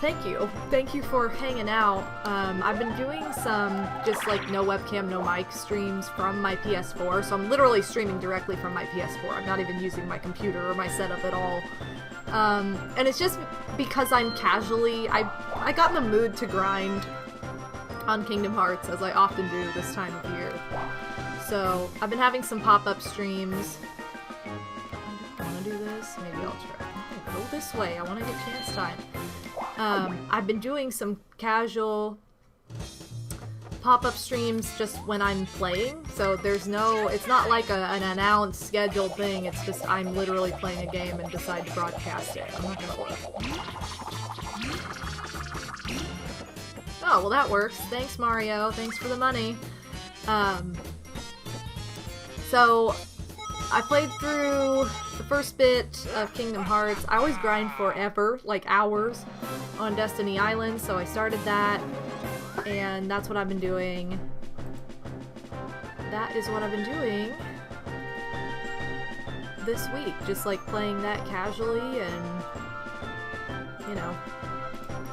thank you. Thank you for hanging out. I've been doing some just like no webcam, no mic streams from my PS4, so I'm literally streaming directly from my PS4. I'm not even using my computer or my setup at all. And it's just because I'm casually, I got in the mood to grind on Kingdom Hearts, as I often do this time of year. So, I've been having some pop-up streams. I want to do this? Maybe I'll try. Go this way. I want to get chance time. I've been doing some casual pop-up streams just when I'm playing. So there's no, it's not like an announced scheduled thing. It's just I'm literally playing a game and decide to broadcast it. I'm not gonna look. Oh, well that works. Thanks, Mario. Thanks for the money. So, I played through the first bit of Kingdom Hearts. I always grind forever, like hours, on Destiny Island, so I started that, and that's what I've been doing. That is what I've been doing this week. Just like playing that casually and, you know,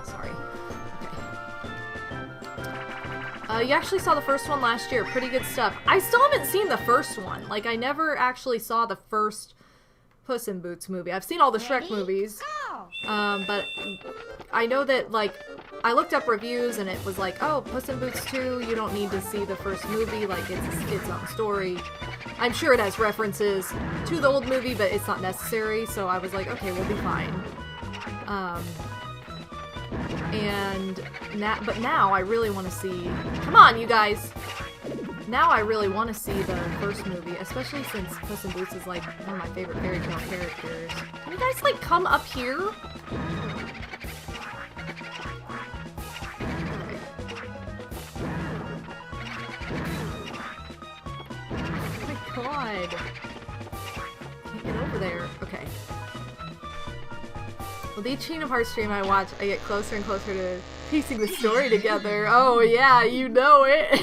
sorry. You actually saw the first one last year. Pretty good stuff. I still haven't seen the first one. Like, I never actually saw the first Puss in Boots movie. I've seen all the Shrek movies. But I know that, like, I looked up reviews and it was like, oh, Puss in Boots 2, you don't need to see the first movie, like, it's its own story. I'm sure it has references to the old movie, but it's not necessary, so I was like, okay, we'll be fine. But now I really want to see... Come on, you guys! Now I really want to see the first movie, especially since Puss in Boots is, like, one of my favorite fairy tale characters. Can you guys, like, come up here? Oh my god. Can't get over there. Okay. With each Kingdom Hearts stream I watch, I get closer and closer to piecing the story together. Oh yeah, you know it!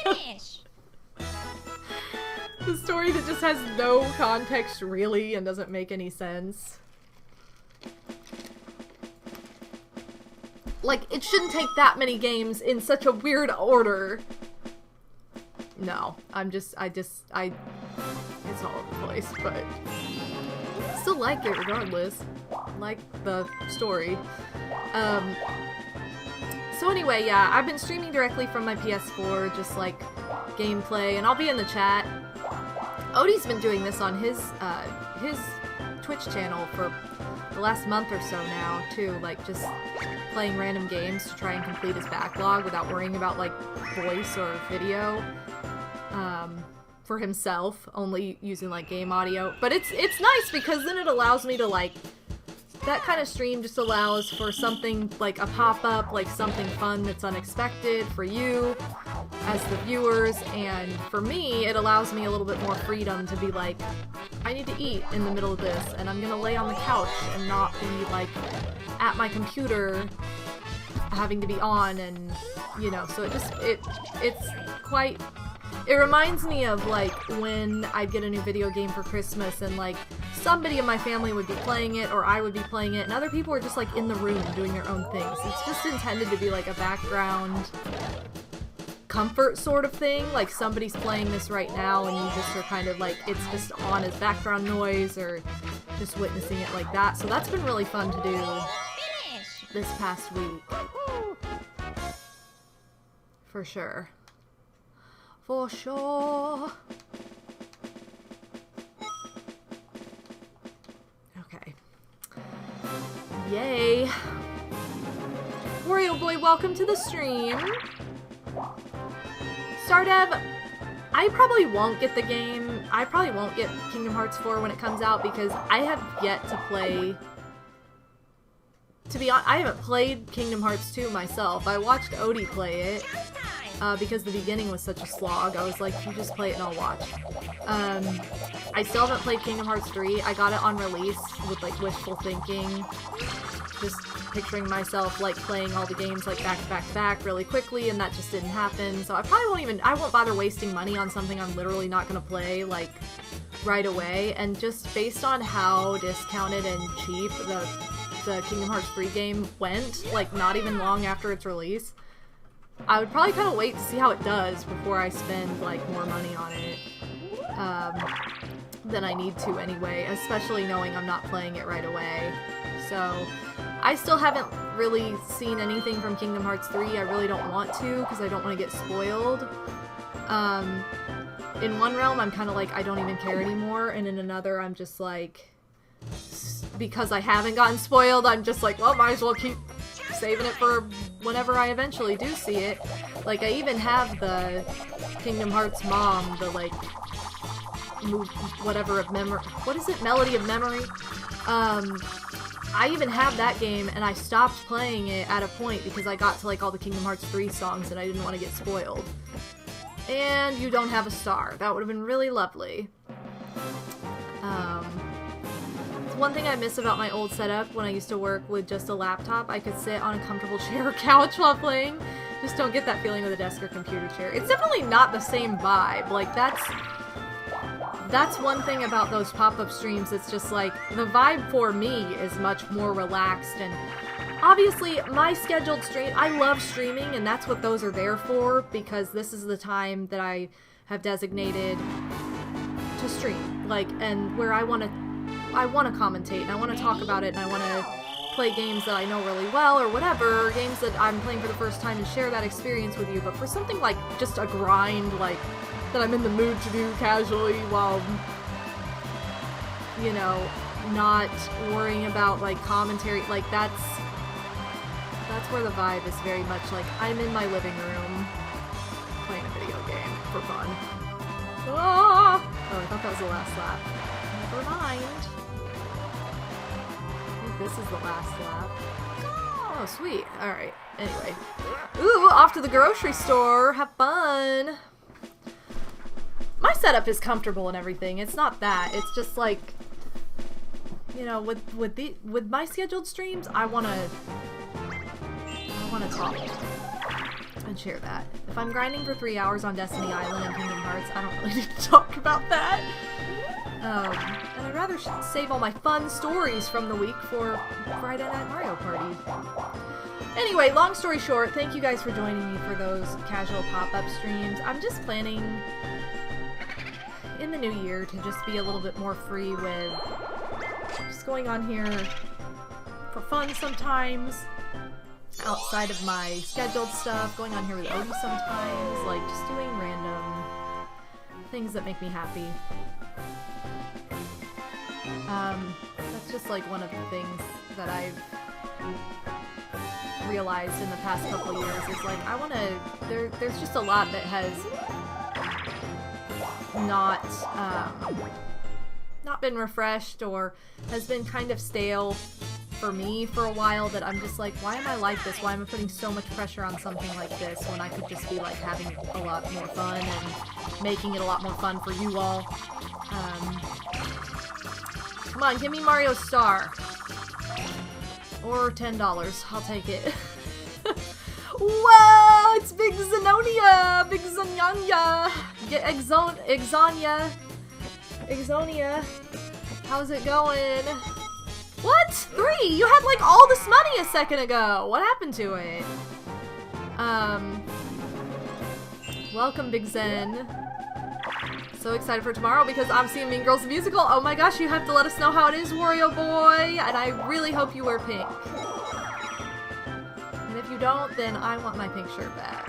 Finish! The story that just has no context, really, and doesn't make any sense. Like, it shouldn't take that many games in such a weird order. No, it's all over the place, but still like it regardless. Like the story. So anyway, yeah, I've been streaming directly from my PS4, just like gameplay, and I'll be in the chat. Odie's been doing this on his Twitch channel for the last month or so now, too, like just playing random games to try and complete his backlog without worrying about like voice or video for himself, only using like game audio. But it's nice because then it allows me to like, that kind of stream just allows for something like a pop-up, like something fun that's unexpected for you as the viewers, and for me, it allows me a little bit more freedom to be like, I need to eat in the middle of this, and I'm gonna lay on the couch and not be like at my computer having to be on, and you know, so it's quite, it reminds me of like when I'd get a new video game for Christmas and like somebody in my family would be playing it or I would be playing it and other people are just like in the room doing their own things. It's just intended to be like a background comfort sort of thing, like somebody's playing this right now and you just are kind of like, it's just on as background noise or just witnessing it like that. So that's been really fun to do this past week. For sure. For sure. Okay. Yay. Wario Boy, welcome to the stream. Stardev, I probably won't get the game. I probably won't get Kingdom Hearts 4 when it comes out because I have yet to play... To be honest, I haven't played Kingdom Hearts 2 myself. I watched Odie play it because the beginning was such a slog. I was like, you just play it and I'll watch. I still haven't played Kingdom Hearts 3. I got it on release with like wishful thinking. Just picturing myself like playing all the games like back to back to back really quickly, and that just didn't happen. So I probably won't bother wasting money on something I'm literally not gonna play like right away. And just based on how discounted and cheap the Kingdom Hearts 3 game went, like not even long after its release, I would probably kind of wait to see how it does before I spend like more money on it than I need to anyway, especially knowing I'm not playing it right away. So I still haven't really seen anything from Kingdom Hearts 3. I really don't want to because I don't want to get spoiled. In one realm, I'm kind of like, I don't even care anymore, and in another, I'm just like, because I haven't gotten spoiled, I'm just like, well, might as well keep saving it for whenever I eventually do see it. Like, I even have the Kingdom Hearts mom, the, like, whatever of memory, what is it, Melody of Memory? I even have that game, and I stopped playing it at a point because I got to, like, all the Kingdom Hearts 3 songs, and I didn't want to get spoiled. And you don't have a star. That would have been really lovely. One thing I miss about my old setup when I used to work with just a laptop, I could sit on a comfortable chair or couch while playing. Just don't get that feeling with a desk or computer chair. It's definitely not the same vibe. Like, that's one thing about those pop-up streams. It's just like, the vibe for me is much more relaxed, and obviously my scheduled stream, I love streaming, and that's what those are there for, because this is the time that I have designated to stream, like, and where I want to I want to commentate and I want to talk about it and I want to play games that I know really well or whatever, or games that I'm playing for the first time and share that experience with you. But for something like just a grind, like that I'm in the mood to do casually while, you know, not worrying about like commentary, like that's where the vibe is very much like I'm in my living room playing a video game for fun. Ah! Oh, I thought that was the last lap. Never mind. I think this is the last lap. Oh, sweet. Alright. Anyway. Ooh, off to the grocery store. Have fun. My setup is comfortable and everything. It's not that. It's just like, you know, with my scheduled streams, I wanna talk and share that. If I'm grinding for 3 hours on Destiny Island and Kingdom Hearts, I don't really need to talk about that. And I'd rather save all my fun stories from the week for Friday Night Mario Party. Anyway, long story short, thank you guys for joining me for those casual pop-up streams. I'm just planning in the new year to just be a little bit more free with just going on here for fun sometimes, outside of my scheduled stuff, going on here with Odie sometimes, like just doing random things that make me happy. That's just like one of the things that I've realized in the past couple years is like I want to, there's just a lot that has not been refreshed or has been kind of stale for me for a while, that I'm just like, why am I like this? Why am I putting so much pressure on something like this when I could just be like having a lot more fun and making it a lot more fun for you all? Come on, give me Mario Star. Or $10. I'll take it. Whoa! It's Big Zenonia! Big Zanyanya! Exonia. How's it going? What? 3? You had like all this money a second ago. What happened to it? Welcome, Big Zen. So excited for tomorrow because I'm seeing Mean Girls the Musical. Oh my gosh, you have to let us know how it is, Wario Boy. And I really hope you wear pink. And if you don't, then I want my pink shirt back.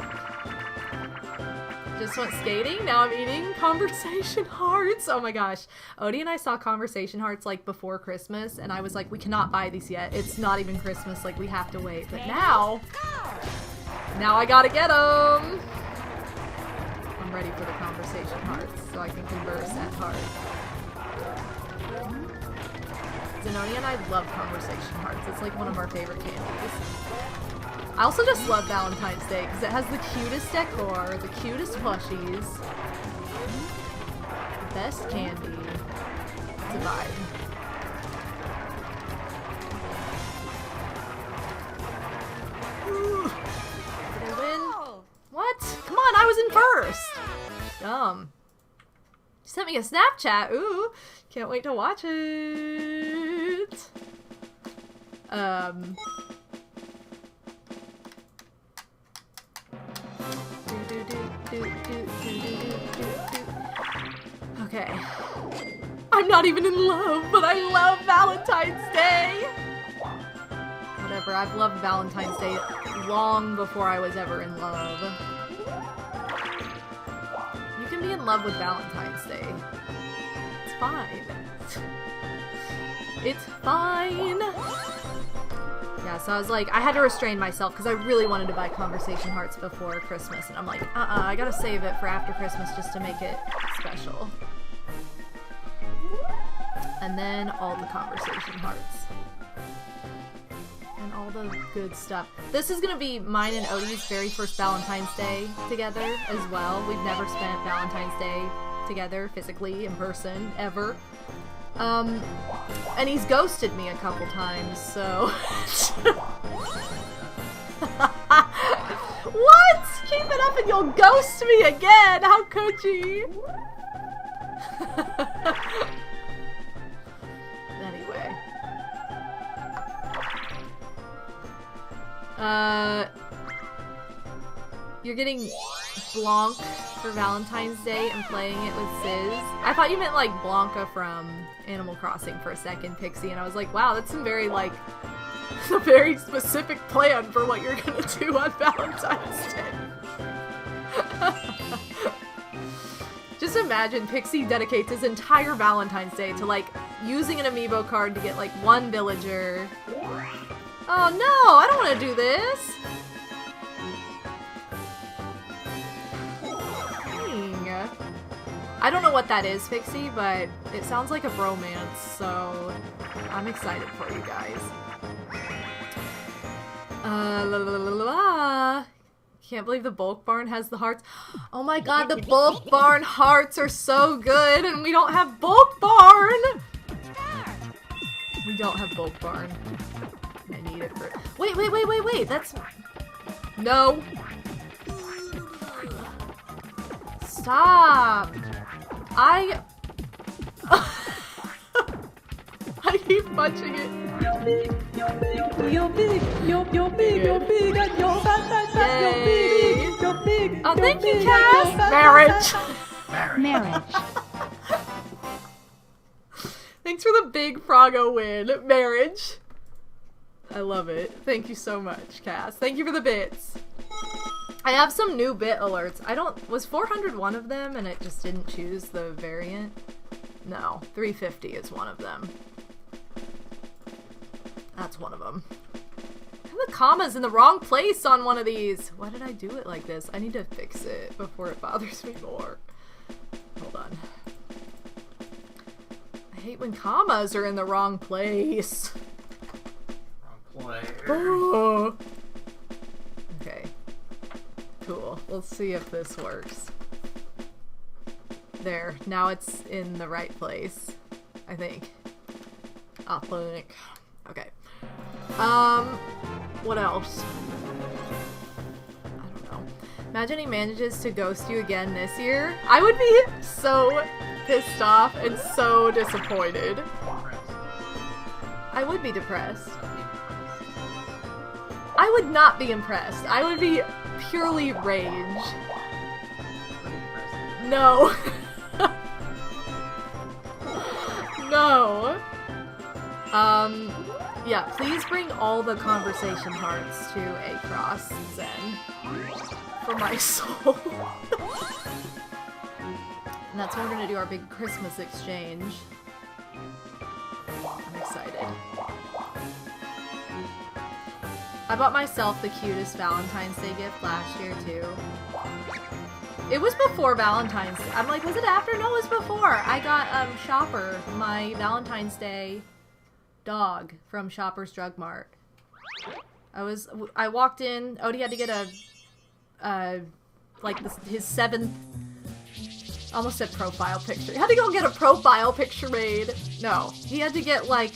Just went skating, now I'm eating Conversation Hearts. Oh my gosh. Odie and I saw Conversation Hearts like before Christmas, and I was like, we cannot buy these yet. It's not even Christmas, like we have to wait. But now I gotta get them. I'm ready for the Conversation Hearts, so I can converse at heart. Zenonia and I love Conversation Hearts. It's like one of our favorite candies. I also just love Valentine's Day because it has the cutest decor, the cutest plushies, the best candy. It's a vibe. Did I win? What? Come on, I was in first! Dumb. You sent me a Snapchat. Ooh, can't wait to watch it. Okay. I'm not even in love, but I love Valentine's Day! Whatever, I've loved Valentine's Day long before I was ever in love. You can be in love with Valentine's Day. It's fine. It's fine! Yeah, so I was like, I had to restrain myself because I really wanted to buy Conversation Hearts before Christmas, and I'm like, I gotta save it for after Christmas just to make it special. And then all the Conversation Hearts. And all the good stuff. This is gonna be mine and Odie's very first Valentine's Day together as well. We've never spent Valentine's Day together, physically, in person, ever. And he's ghosted me a couple times, so... What? Keep it up and you'll ghost me again! How could you? Anyway. You're getting Blanc for Valentine's Day and playing it with Sis. I thought you meant like Blanca from Animal Crossing for a second, Pixie, and I was like, wow, that's some very like a very specific plan for what you're gonna do on Valentine's Day. Just imagine Pixie dedicates his entire Valentine's Day to like using an amiibo card to get like one villager. Oh no, I don't want to do this. Dang. I don't know what that is, Pixie, but it sounds like a bromance, so I'm excited for you guys. La la la la la. Can't believe the bulk barn has the hearts. Oh my god, the bulk barn hearts are so good, and we don't have bulk barn! We don't have bulk barn. I need it for... Wait, that's... No! Stop! I keep punching it. You're big, you're big, you're big, you're big, you're big, and you're fat, you're big, you're big. Oh, thank you, Cass! Marriage! Marriage. Thanks for the big Froggo win. Marriage. I love it. Thank you so much, Cass. Thank you for the bits. I have some new bit alerts. Was 400 one of them and it just didn't choose the variant? No, 350 is one of them. That's one of them. The comma's in the wrong place on one of these. Why did I do it like this? I need to fix it before it bothers me more. Hold on. I hate when commas are in the wrong place. Wrong player. Oh. Okay. Cool. Let's see if this works. There. Now it's in the right place. I think. Okay. What else? I don't know. Imagine he manages to ghost you again this year. I would be so pissed off and so disappointed. I would be depressed. I would not be impressed. I would be purely rage. No. No. Yeah, please bring all the conversation hearts to a cross Zen for my soul. And that's when we're gonna do our big Christmas exchange. I'm excited. I bought myself the cutest Valentine's Day gift last year too. It was before Valentine's Day. I'm like, was it after? No, it was before. I got Shopper, my Valentine's Day dog from Shopper's Drug Mart. I walked in. Odie had to get his 7th, almost said profile picture. He had to go get a profile picture made. No, he had to get like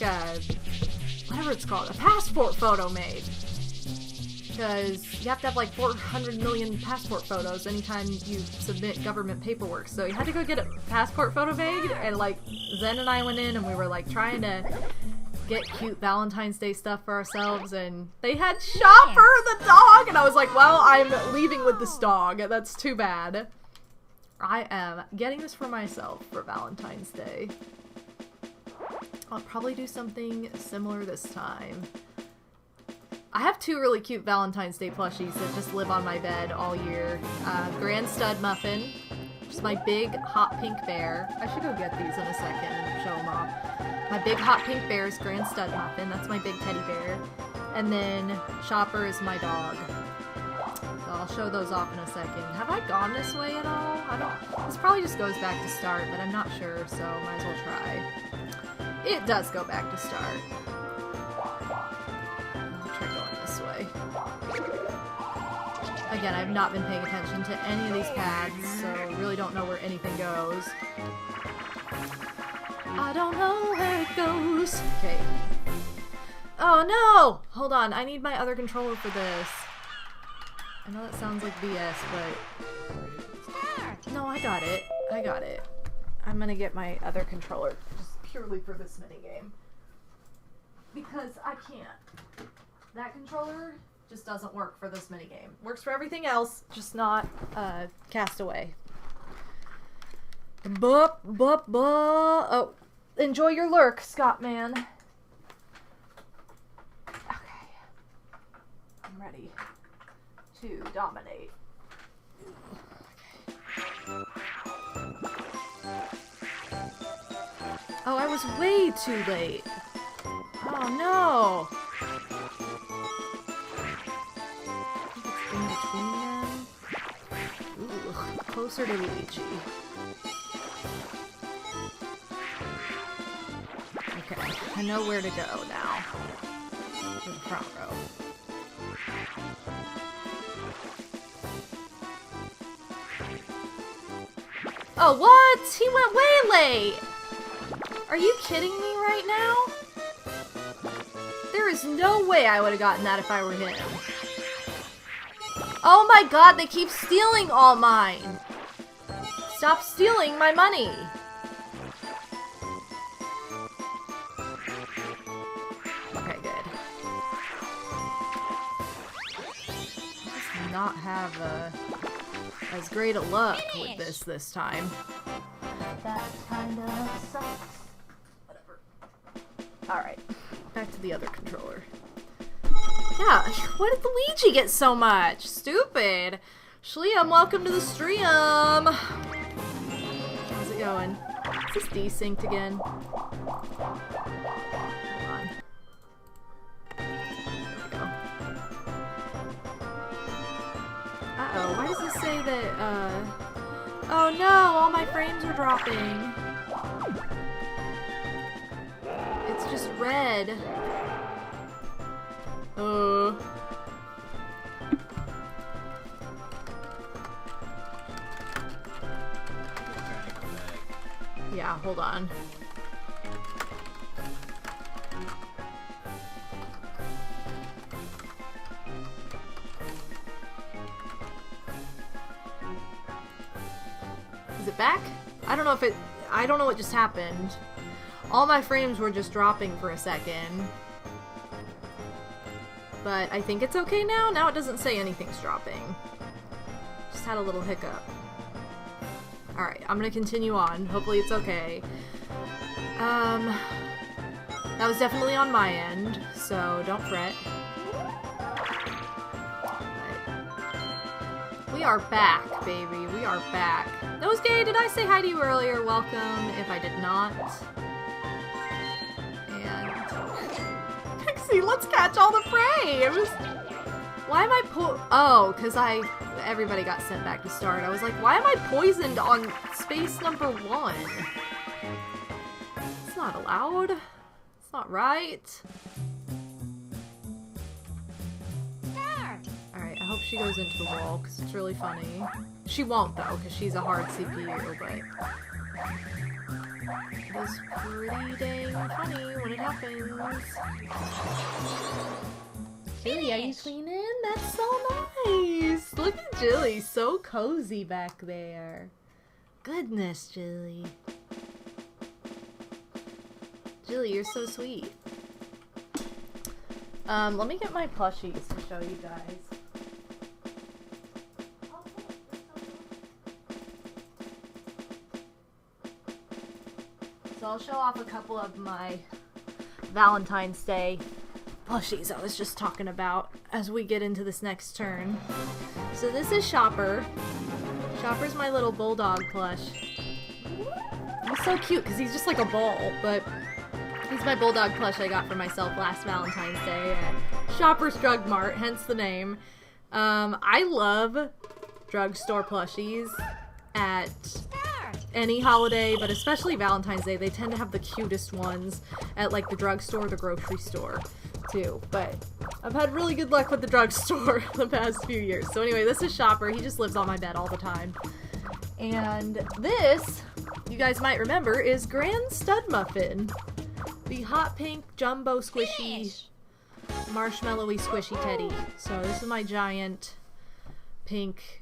whatever it's called, a passport photo made. Because you have to have like 400 million passport photos anytime you submit government paperwork. So he had to go get a passport photo made, and like Zen and I went in and we were like trying to get cute Valentine's Day stuff for ourselves, and they had Shopper the dog, and I was like, well, I'm leaving with this dog. That's too bad. I am getting this for myself for Valentine's Day. I'll probably do something similar this time. I have 2 really cute Valentine's Day plushies that just live on my bed all year. Grand Stud Muffin, just my big hot pink bear. I should go get these in a second and show them off. My big hot pink bear is Grand Stud Muffin. That's my big teddy bear. And then Shopper is my dog. So I'll show those off in a second. Have I gone this way at all? I don't. This probably just goes back to start, but I'm not sure, so might as well try. It does go back to start. I'll try going this way. Again, I've not been paying attention to any of these paths, so really don't know where anything goes. I don't know where it goes. Okay. Oh no! Hold on, I need my other controller for this. I know that sounds like BS, but... No, I got it. I got it. I'm gonna get my other controller just purely for this minigame. Because I can't. That controller just doesn't work for this minigame. Works for everything else, just not Castaway. Bup, bup, bup. Oh, enjoy your lurk, Scott man. Okay. I'm ready to dominate. Oh, I was way too late. Oh no. In between them. Ooh, closer to Luigi. Okay, I know where to go now. For the front row. Oh, what? He went way late! Are you kidding me right now? There is no way I would have gotten that if I were him. Oh my god, they keep stealing all mine! Stop stealing my money! Okay, good. Just not have as great a luck with this time. That kinda sucks. Whatever. Alright, back to the other controller. Yeah, why did Luigi get so much? Stupid. Shliam, welcome to the stream. How's it going? Is this desynced again? Hold on. There we go. Uh-oh, why does this say that, oh no, all my frames are dropping. It's just red. Yeah, hold on. Is it back? I don't know if it... I don't know what just happened. All my frames were just dropping for a second. But I think it's okay now. Now it doesn't say anything's dropping. Just had a little hiccup. Alright, I'm gonna continue on. Hopefully it's okay. That was definitely on my end, so don't fret. We are back, baby. We are back. Nosegay, did I say hi to you earlier? Welcome, if I did not. And... Pixie, let's catch all the frames! Why am I oh, because everybody got sent back to start. I was like, why am I poisoned on space number 1? It's not allowed. It's not right. Alright, I hope she goes into the wall, because it's really funny. She won't, though, because she's a hard CPU, but... It is pretty dang funny when it happens. Jilly, are you cleaning? That's so nice! Look at Jilly, so cozy back there. Goodness, Jilly. Jilly, you're so sweet. Let me get my plushies to show you guys. So I'll show off a couple of my Valentine's Day plushies I was just talking about as we get into this next turn. So this is Shopper. Shopper's my little bulldog plush. He's so cute because he's just like a ball, but he's my bulldog plush I got for myself last Valentine's Day at Shopper's Drug Mart, hence the name. I love drugstore plushies at any holiday, but especially Valentine's Day. They tend to have the cutest ones at like the drugstore or the grocery store too, but I've had really good luck with the drugstore the past few years. So anyway, this is Shopper. He just lives on my bed all the time. And this, you guys might remember, is Grand Stud Muffin. The hot pink jumbo squishy marshmallowy squishy teddy. So this is my giant pink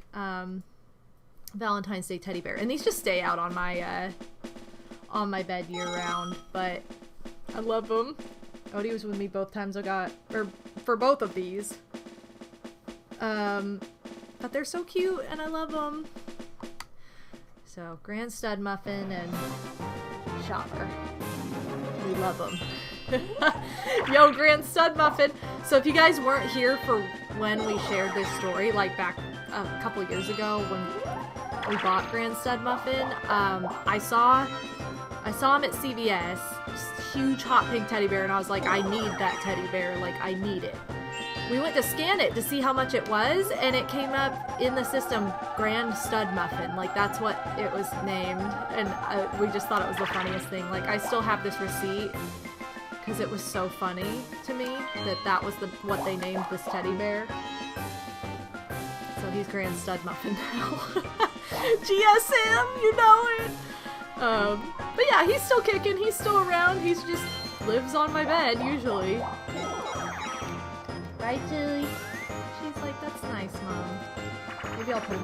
Valentine's Day teddy bear. And these just stay out on my bed year round, but I love them. Odie was with me both times I got, or for both of these. But they're so cute and I love them. So, Grand Stud Muffin and Shopper. We love them. Yo, Grand Stud Muffin. So if you guys weren't here for when we shared this story, like back a couple years ago when we bought Grand Stud Muffin, I saw him at CVS, just huge hot pink teddy bear, and I was like, I need that teddy bear, like I need it. We went to scan it to see how much it was, and it came up in the system, Grand Stud Muffin. Like, that's what it was named, and we just thought it was the funniest thing. Like, I still have this receipt, because it was so funny to me that was what they named this teddy bear. So he's Grand Stud Muffin now. GSM, you know it! But yeah, he's still kicking, he's still around, he's just lives on my bed, usually. Right, Julie? She's like, that's nice, Mom. Maybe I'll put him